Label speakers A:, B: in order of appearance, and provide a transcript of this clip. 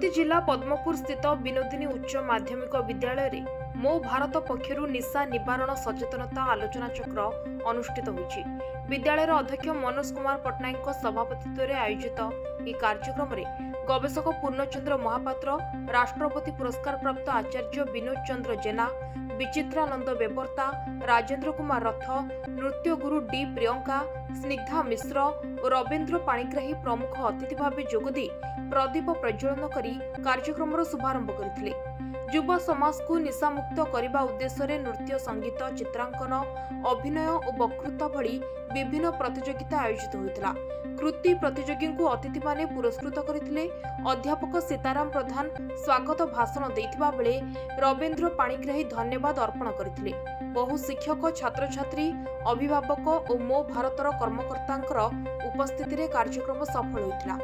A: गजपति जिला पद्मपुर स्थित विनोदिनी उच्च माध्यमिक विद्यालय रे मो भारत पक्षरु निशा निवारण सचेतनता आलोचना चक्र अनुष्ठित होइछि। विद्यालय अध्यक्ष मनोज कुमार पट्टनायक सभापतित्व में आयोजित यह कार्यक्रम में गवेषक पूर्णचंद्र महापात्र, राष्ट्रपति पुरस्कार प्राप्त आचार्य विनोद चंद्र जेना, विचित्रानंद बेबर्ता, राजेंद्र कुमार रथ, नृत्य गुरु डी प्रियंका, स्निग्धा मिश्र और रवींद्र पाणिग्राही प्रमुख अतिथि भाव जोगदी प्रदीप प्रज्वलन करी कार्यक्रम शुभारंभ करथिले। युवा समाज को निशामुक्त करने उद्देश्य नृत्य, संगीत, चित्रांकन, अभिनय और वक्तृता भली विभिन्न प्रतियोगिता आयोजित होता। कृति प्रतियोगी को अतिथि माने पुरस्कृत करथिले। अध्यापक सीताराम प्रधान स्वागत भाषण देथिबा बेले रवींद्र पाणिग्राही धन्यवाद अर्पण करथिले। बहु शिक्षक, छात्र छात्री, अभिभावक और मो भारतर कर्मकर्तांकर उपस्थिति रे कार्यक्रम सफल होइतिला।